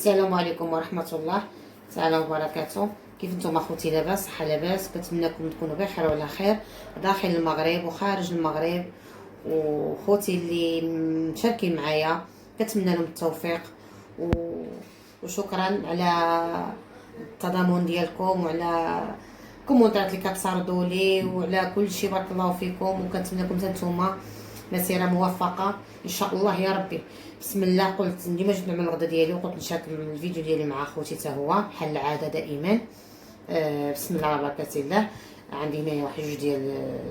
السلام عليكم ورحمة الله تعالى وبركاته. كيف نتوما اخوتي؟ لاباس؟ صحة لاباس؟ كنتمنىكم تكونوا بخير وعلى خير داخل المغرب وخارج المغرب، وخوتي اللي مشاركين معايا كنتمنى لهم التوفيق وشكرا على التضامن ديالكم وعلى الكومونتات اللي كتسردوا لي وعلى كل شيء. بارك الله فيكم، وكنتمنى لكم نتوما مسيره موفقه ان شاء الله يا ربي. بسم الله. قلت ديما جيت نعمل الغدا ديالي وقلت نشارك الفيديو ديالي مع خوتي حتى هو بحال العاده دائما. بسم الله على بركه الله. عندي هنايا واحد جوج ديال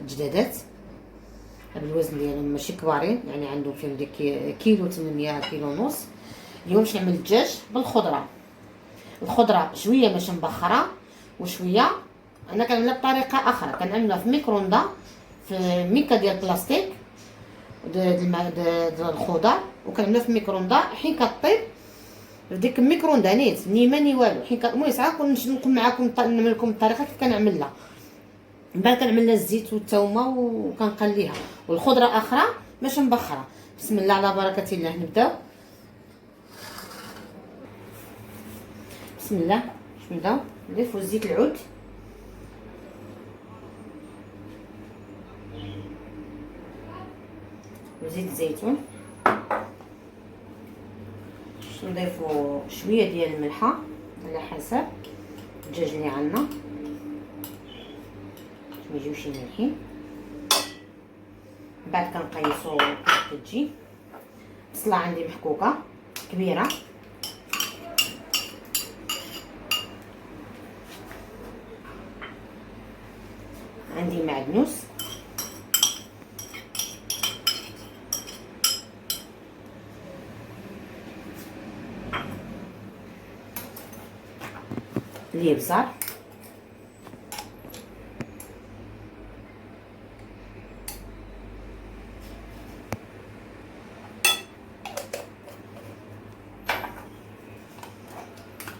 الجدادات، الوزن ديالهم ماشي كبارين، يعني عندهم فيهم ديك كيلو 8 كيلو ونص. اليوم باش نعمل الدجاج بالخضره. الخضره شويه باش مبخره وشويه انا كنعملها بطريقه اخرى، كنعملها في ميكروندا، في ميكا ديال البلاستيك د الخضر، وكنعملها في ميكروندا. حين كطيب في ديك الميكروندا نيت نيما ني والو، حين المهم ساعه نكون معاكم نعمل لكم الطريقه كيف كنعملها. من بعد كنعمل لها الزيت والثومه وكنقليها، والخضره اخرى باش مبخره. بسم الله على بركه الله. نبداو. بسم الله. باش نبداو نضيفو زيت العود، وزيت الزيتون، نضيفو شويه ديال الملحه على حسب الدجاج اللي عندنا باش ما يجيوش مالحين. بعد كنقيسو كيف كتجي. بصله عندي محكوكه كبيره، عندي معدنوس، الابزار،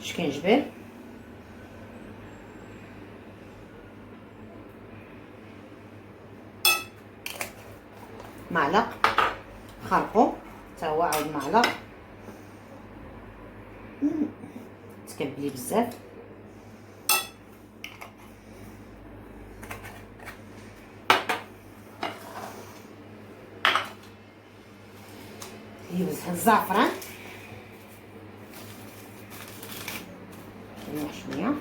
شكنجبر، معلق خرقو حتى هو عاود معلق. تكبلي بزاف. يوزع الزعفران شويه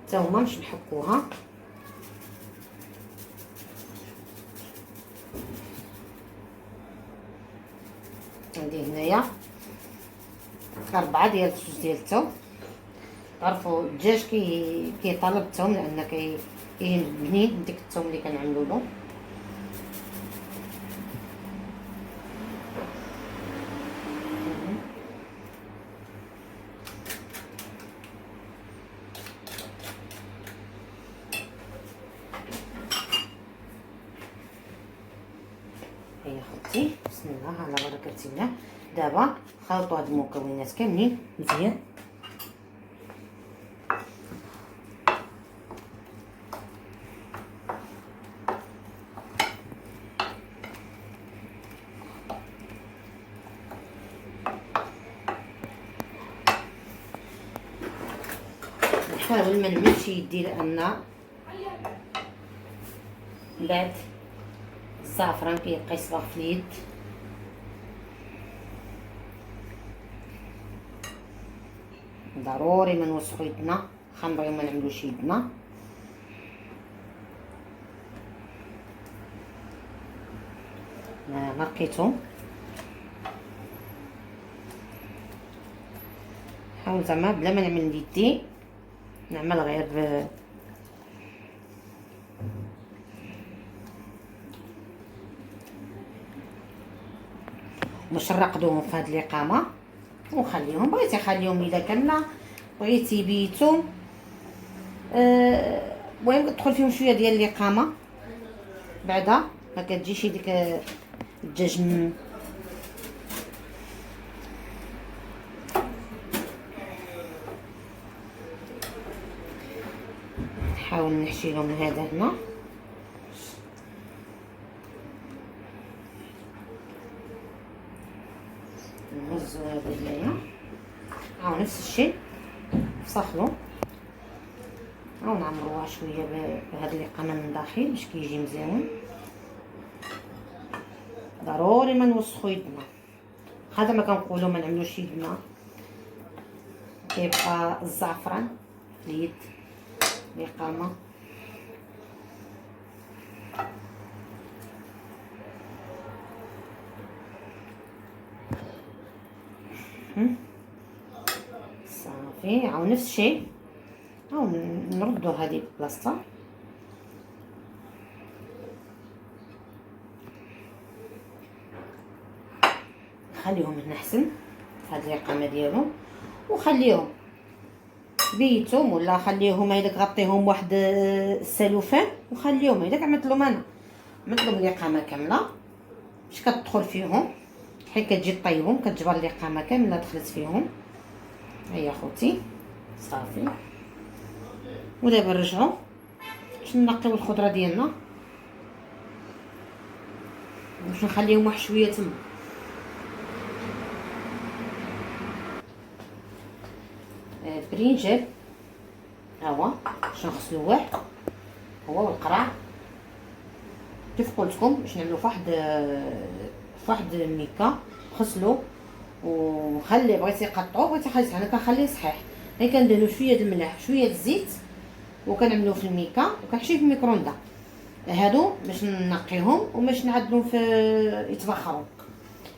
حتى هما باش نحكوها. عندي هنايا 4 ديال الفصوص ديال الثوم. تعرفوا الدجاج كيطلب الثوم لان كاين بنين ديك الثوم اللي كنعملو له. هيا خوتي، بسم الله على بركه الله. دابا خلطوا هاد المكونات كاملين مزيان. نحاول ما نملش يدي لان بعد الزعفران كيبقى يصبغ في اليد. ضروري ما نوسخو يدنا، خنبغيو ما نعملوش يدنا. نقيتو. حاول زعما بلا ما نعمل بيدي، نعمل غير باش نرقدوهم في هاد الاقامه ونخليهم. بغيتي خليهم اذا كان بغيتي بيتهم. المهم تدخل فيهم شويه ديال الاقامه، بعدا ما كتجيش ديك الدجاج نحاول نحشي لهم هذا هنا. نهزو هذا هنايا، هاو نفس الشيء نفصخلو، هاو نعمروها شويه بهاد القناه من داخل باش كيجي مزيان. ضروري ما نوسخو يدنا، هذا ما كنقولوا ما نعملوش يدنا، كيبقى الزعفران في اليد الإقامة. صافي، عاود نفس الشيء، عاود نردو هذه بلاصتها، نخليهم هنا حسن هاد الإقامة ديالهم، وخليهم بيتهم ولا خليهم هيداك غطيهم بواحد السلوفان وخليهم هيداك. عملتلهم انا عملتلهم الإقامة كاملة باش كتدخل فيهم، حيت كتجي طيبهم كتجبر الإقامة كاملة دخلت فيهم. هيا خوتي صافي، ودابا نرجعو باش نقيو الخضره ديالنا باش نخليهم واحد شويه تما. البرينجان ها هو باش نغسلوه هو والقرع كيف قلتلكم باش نعملو فواحد الميكا. غسلو وخلي بغيتي قطعو بغيتي خليه، انا كنخليه صحيح، غير كنديرو شويه د الملح شويه د الزيت وكنعملوه في الميكا وكنحشيه في الميكروندا. هادو باش نقيهم وباش نعدلهم في يتبخروا،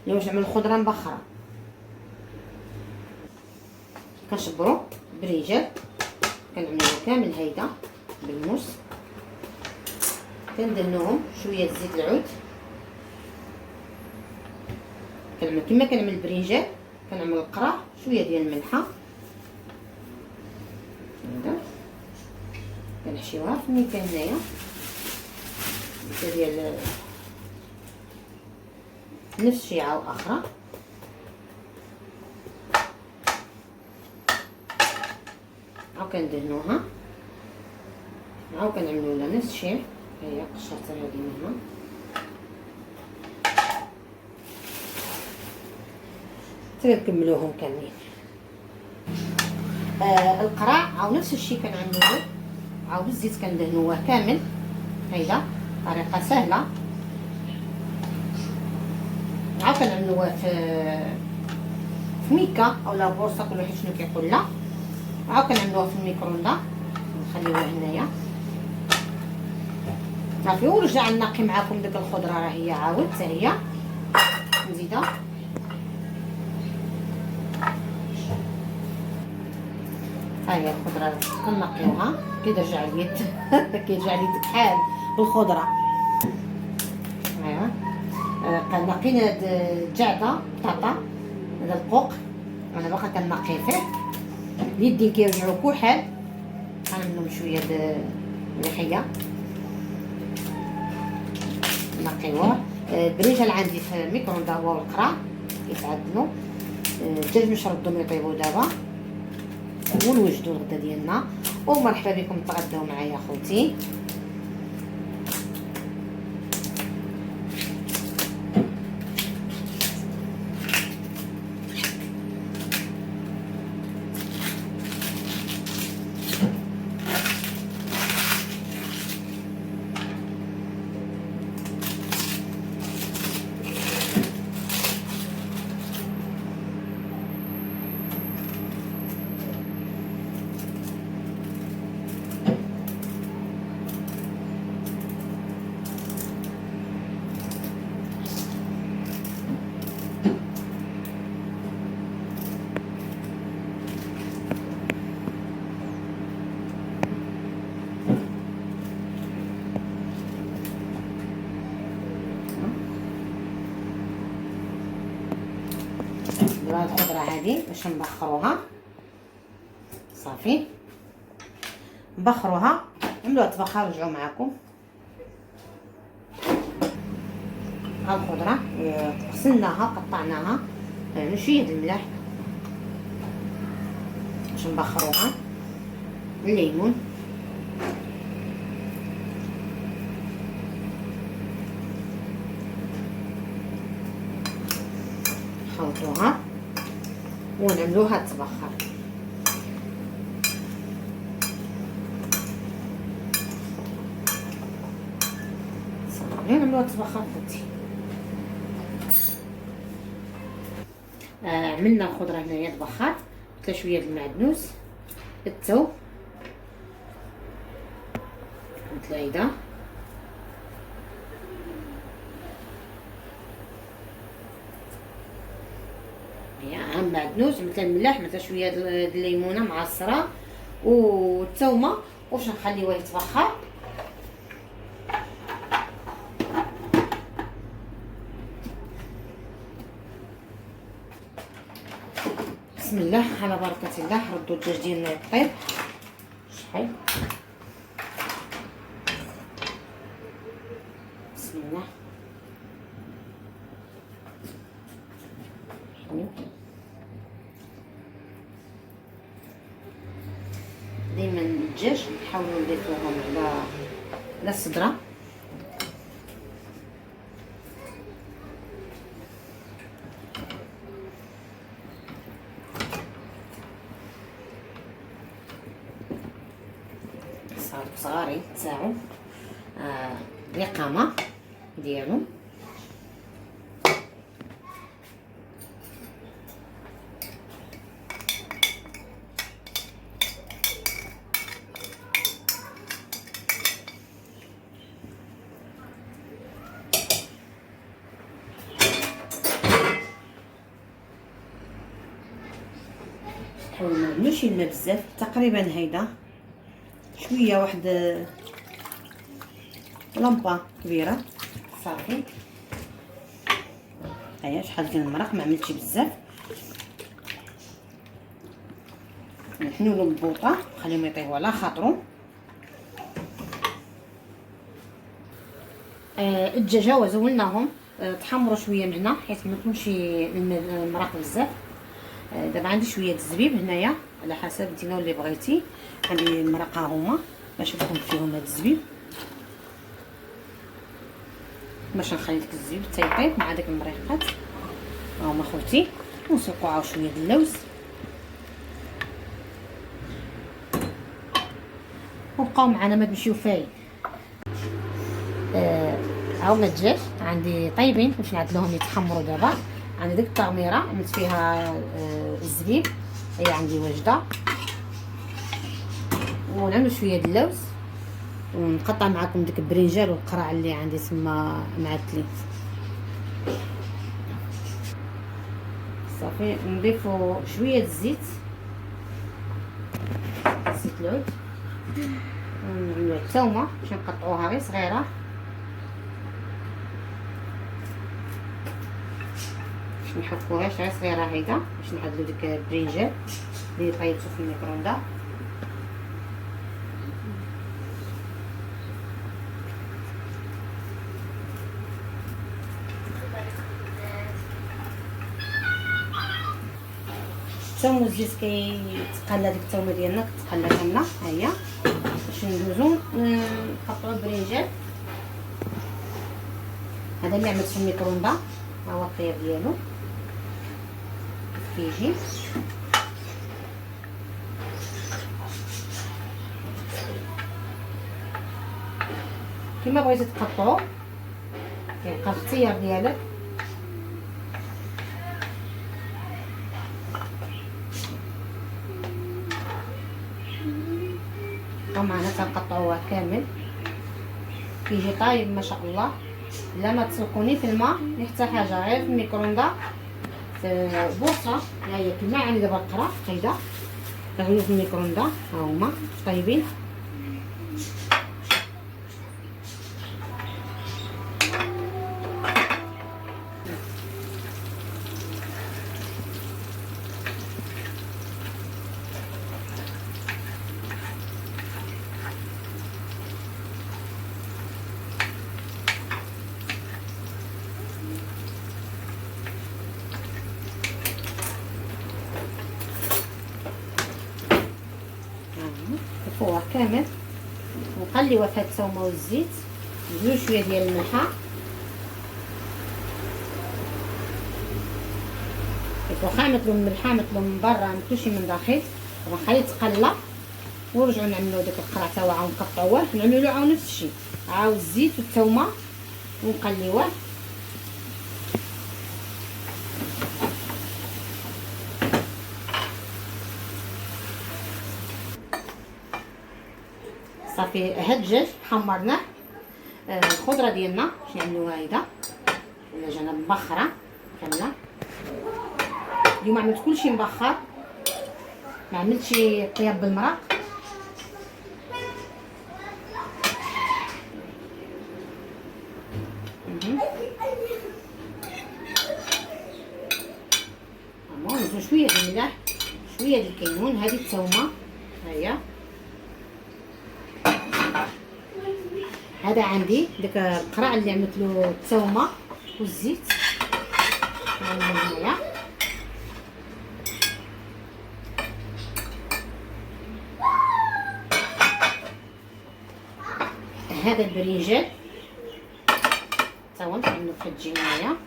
الا باش نعمل الخضره مبخره. كنشبرو بريجل كنعملوه كامل هيدا بالموس، كندير لهم شويه زيت العود، كنعمل كما كنعمل البريجل كنعمل القرع شويه ديال الملحه هذا كنحشيوها في الميكا هنايا ديال نفس الشيء عاو اخرى. عاو كندهنوها عاو كنعملو لها نفس الشيء. هي قشرت هذه من هنا تنكملوهم كاملين. القرع عاو نفس الشيء كنعملوه عاو بالزيت كندهنوه كامل. هيدا طريقه سهله، عاو كنعملوه في ميكا اولا بورصه كل واحد شنو كيقول لا. عاو كنعملوه في الميكروندا نخليوه هنايا صافي. ورجع نقي معاكم ديك الخضره راه هي عاود حتى هي نزيدها. ها هي الخضره كنقيوها كيرجع اليد كيرجع اليد بحال بالخضره. ايوا كنقينا هاد الجعده بطاطا هذا القوق انا باقا كنقي فيه، اليدين كيرجعوا كحال. غنعملهم شويه د اللحيه نقيوه. البريجل عندي في الميكروندا هو والقرع يتعدلوا. الدجاج باش نردهم يطيبوا دابا ونوجدوا الغدا ديالنا. ومرحبا بكم تغداو معايا خوتي. دابا الخضره هذه باش نبخروها صافي. نبخروها نعملوها تبخر نرجعو معاكم. ها الخضره غسلناها قطعناها شويه د الملح باش نبخروها. الليمون خلطوها ونعملوها تبخر. صافي نعملوها تبخر خوتي. عملنا الخضره هنايا تبخر، درت شويه د المعدنوس، الثوم، الثلايده، عام معدنوس، مثلا الملح، مثلا شويه د الليمونه معصره والثومه، واش نخليوه يتبخر. بسم الله على بركه الله. ردوا الدجاج ديالنا يطيب شحال. بسم الله. ديما الدجاج نحاولوا نضيفوهم على الصدره. صغاري تاعو الإقامة ديالو. نحاول منعملوش الماء بزاف، تقريبا هيدا شويه، واحد لمبه كبيره. صافي هيا شحال كان المرق، ما عملتش بزاف. نحنولو البوطه نخليهم يطيبوا على خاطرو. الدجاجه وزولناهم تحمروا شويه من هنا حيت ما يكونش المرق بزاف. دابا عندي شويه الزبيب هنايا على حسب انتينا اللي بغيتي. عندي المرقه هما باش نكون فيهم هاد الزبيب، باش نخلي داك الزبيب حتى يطيب مع داك المريقات. هاهما خوتي. ونسوقوا عاود شويه د اللوز وبقاو معنا ما تمشيو فاين. هاهما الدجاج عندي طيبين، باش نعدلوهم يتحمروا. دابا عندي ديك الطاميره عملت فيها الزبيب، هي عندي واجده. ونعمل شويه د اللوز، ونقطع معكم ديك البرنجال والقرع اللي عندي تما معدلين. صافي نضيفوا شويه الزيت، زيت العود، ونعملوا الثومه باش نقطعوها غير صغيره، باش نحكوها غير صغيره هيدا، باش نعدلوا ديك البرنجال اللي طيبتو في الميكرووندا. الثوم والزيت كيتقلى، ديك الثومه ديالنا كتقلى كامله. ها هي باش ندوزو نقطعو البرنجال هذا اللي عملت في الميكرووندا. ها هو الطياب ديالو كيجي. كيما بغيتي تقطعو كيبقى الاختيار ديالك. معنا كنقطعوها كامل، كيجي طايب ما شاء الله. لا ما تسلقوني في الماء لا حتى حاجه، غير في الميكرووندا في بوصه. ها هي كيما عندي دابا القرا هيدا كنغليو في الميكرووندا. ها هما طايبين. نطفوها كامل ونقليوها في هاد الثومه والزيت. نديرو شويه ديال الملحه واخا عملت لهم ملحه، عملت لهم من برا، عملت كلشي من داخل. غنخليه يتقلى ونرجعو نعملو داك القرع تا هو عاود نقطعوه، نعملو له عاود نفس الشيء، عاود الزيت والثومه ونقليوه. صافي هاد الدجاج حمرناه. الخضره ديالنا باش نعملوها هيدا ولا جانا مبخره كامله. اليوم عملت كلشي مبخر، ما عملتش طياب بالمرق. نزيد شويه ديال الملح، شويه ديال الكمون، هذه الثومه ها هي. هذا عندي داك القرع اللي عملت له الثومه والزيت هنايا. هذا البرنجان تا هو نعملو في هاد الجهه.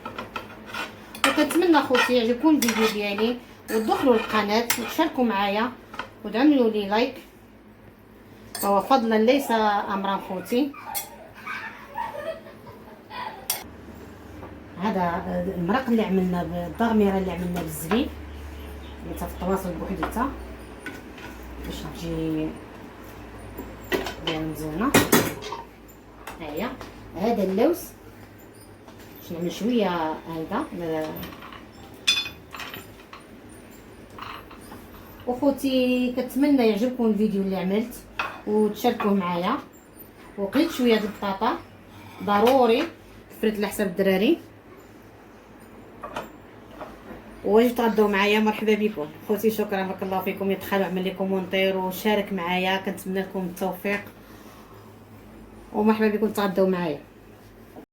وكنتمنى خوتي يعجبكم الفيديو ديالي وتدخلوا للقناه وتشاركوا معايا وتعملوا لي لايك، فهو فضلا ليس امرا خوتي. هذا المرق اللي عملنا بالضغميره اللي عملنا بالزبيب اللي في التواصل بوحديتها باش تجي مزيانه. ها هي. هذا اللوز باش نعمل شويه هيدا. وخوتي كنتمنى يعجبكم الفيديو اللي عملت وتشاركوه معايا. وقلت شويه د البطاطا ضروري فريت على حساب الدراري. واجي تغداو معايا، مرحبا بكم خوتي. شكرا، بارك الله فيكم. يدخلوا اعمل لي كومونتير وشارك معايا، كنتمنى لكم التوفيق ومرحبا بكم تغداو معايا.